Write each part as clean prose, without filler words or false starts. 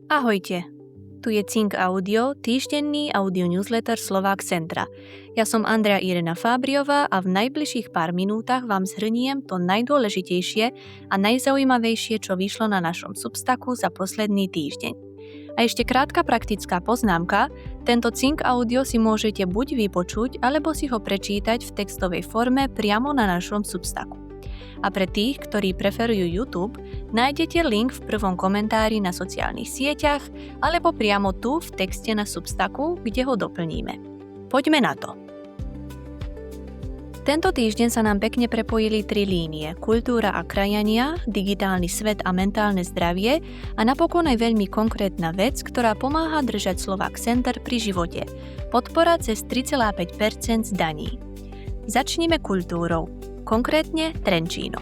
Ahojte, tu je Cink Audio, týždenný audio newsletter Slovák Centra. Ja som Andrea Irena Fábriová a v najbližších pár minútach vám zhrniem to najdôležitejšie a najzaujímavejšie, čo vyšlo na našom Substacku za posledný týždeň. A ešte krátka praktická poznámka, tento Cink Audio si môžete buď vypočuť, alebo si ho prečítať v textovej forme priamo na našom Substacku. A pre tých, ktorí preferujú YouTube, nájdete link v prvom komentári na sociálnych sieťach alebo priamo tu v texte na Substacku, kde ho doplníme. Poďme na to. Tento týždeň sa nám pekne prepojili 3 línie: kultúra a krajania, digitálny svet a mentálne zdravie a napokon aj veľmi konkrétna vec, ktorá pomáha držať Slovák Center pri živote. Podpora cez 3,5% z daní. Začnime kultúrou. Konkrétne Trenčíno.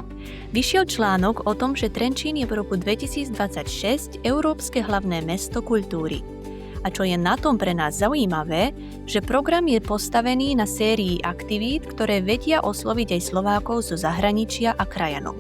Vyšiel článok o tom, že Trenčín je v roku 2026 Európske hlavné mesto kultúry. A čo je na tom pre nás zaujímavé, že program je postavený na sérii aktivít, ktoré vedia osloviť aj Slovákov zo zahraničia a krajanov.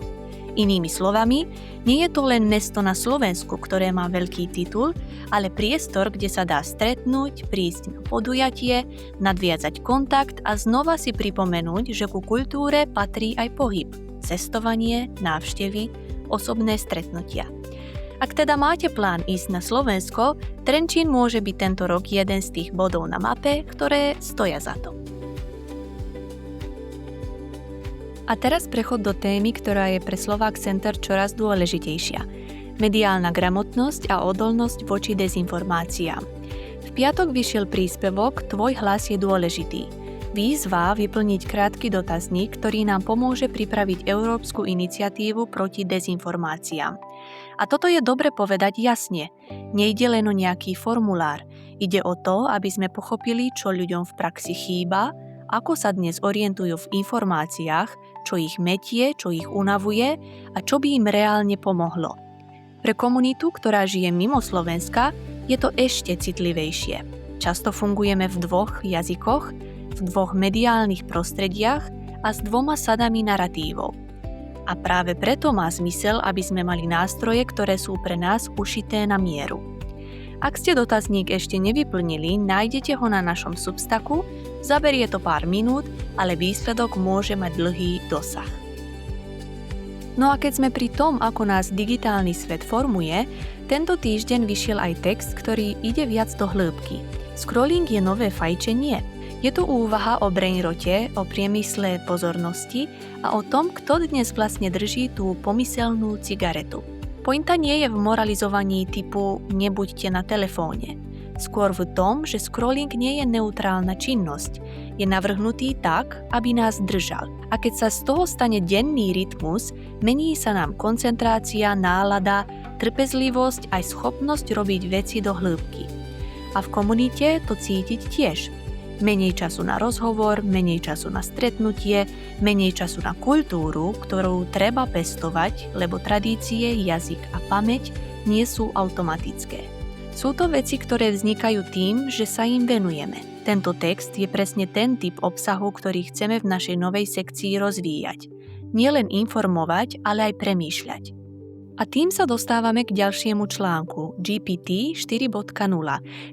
Inými slovami, nie je to len mesto na Slovensku, ktoré má veľký titul, ale priestor, kde sa dá stretnúť, prísť na podujatie, nadviazať kontakt a znova si pripomenúť, že ku kultúre patrí aj pohyb, cestovanie, návštevy, osobné stretnutia. Ak teda máte plán ísť na Slovensko, Trenčín môže byť tento rok jeden z tých bodov na mape, ktoré stoja za to. A teraz prechod do témy, ktorá je pre Slovák Center čoraz dôležitejšia. Mediálna gramotnosť a odolnosť voči dezinformáciám. V piatok vyšiel príspevok Tvoj hlas je dôležitý. Výzva vyplniť krátky dotazník, ktorý nám pomôže pripraviť európsku iniciatívu proti dezinformáciám. A toto je dobre povedať jasne. Nejde len o nejaký formulár. Ide o to, aby sme pochopili, čo ľuďom v praxi chýba, ako sa dnes orientujú v informáciách, čo ich metie, čo ich unavuje a čo by im reálne pomohlo. Pre komunitu, ktorá žije mimo Slovenska, je to ešte citlivejšie. Často fungujeme v 2 jazykoch, v 2 mediálnych prostrediach a s 2 sadami naratívov. A práve preto má zmysel, aby sme mali nástroje, ktoré sú pre nás ušité na mieru. Ak ste dotazník ešte nevyplnili, nájdete ho na našom Substacku, zaberie to pár minút, ale výsledok môže mať dlhý dosah. No a keď sme pri tom, ako nás digitálny svet formuje, tento týždeň vyšiel aj text, ktorý ide viac do hĺbky. Scrolling je nové fajčenie. Je to úvaha o brainrote, o priemysle pozornosti a o tom, kto dnes vlastne drží tú pomyselnú cigaretu. Pointa nie je v moralizovaní typu nebuďte na telefóne. Skôr v tom, že scrolling nie je neutrálna činnosť. Je navrhnutý tak, aby nás držal. A keď sa z toho stane denný rytmus, mení sa nám koncentrácia, nálada, trpezlivosť aj schopnosť robiť veci do hĺbky. A v komunite to cítiť tiež. Menej času na rozhovor, menej času na stretnutie, menej času na kultúru, ktorú treba pestovať, lebo tradície, jazyk a pamäť nie sú automatické. Sú to veci, ktoré vznikajú tým, že sa im venujeme. Tento text je presne ten typ obsahu, ktorý chceme v našej novej sekcii rozvíjať. Nielen informovať, ale aj premýšľať. A tým sa dostávame k ďalšiemu článku GPT 4.0,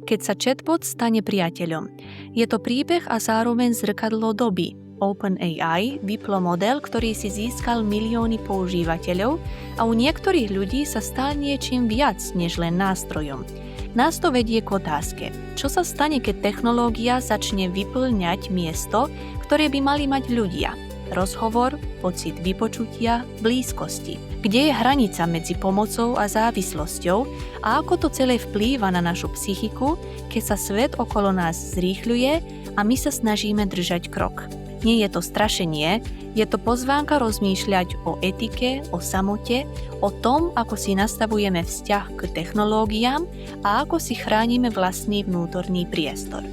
keď sa chatbot stane priateľom. Je to príbeh a zároveň zrkadlo doby. OpenAI vyplo model, ktorý si získal milióny používateľov a u niektorých ľudí sa stal niečím viac než len nástrojom. Nás to vedie k otázke, čo sa stane, keď technológia začne vyplňať miesto, ktoré by mali mať ľudia. Rozhovor, pocit vypočutia, blízkosti. Kde je hranica medzi pomocou a závislosťou a ako to celé vplýva na našu psychiku, keď sa svet okolo nás zrýchľuje a my sa snažíme držať krok. Nie je to strašenie, je to pozvánka rozmýšľať o etike, o samote, o tom, ako si nastavujeme vzťah k technológiám a ako si chránime vlastný vnútorný priestor.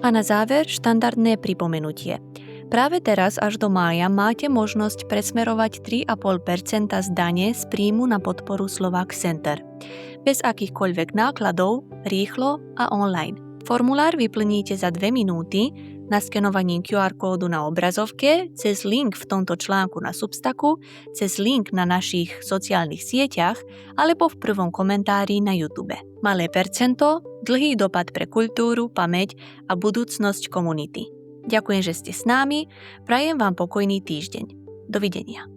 A na záver štandardné pripomenutie. Práve teraz až do mája máte možnosť presmerovať 3,5% z dane z príjmu na podporu Slovák Center. Bez akýchkoľvek nákladov, rýchlo a online. Formulár vyplníte za 2 minúty, naskenovaním QR kódu na obrazovke, cez link v tomto článku na Substacku, cez link na našich sociálnych sieťach alebo v prvom komentári na YouTube. Malé percento, dlhý dopad pre kultúru, pamäť a budúcnosť komunity. Ďakujem, že ste s námi, prajem vám pokojný týždeň. Dovidenia.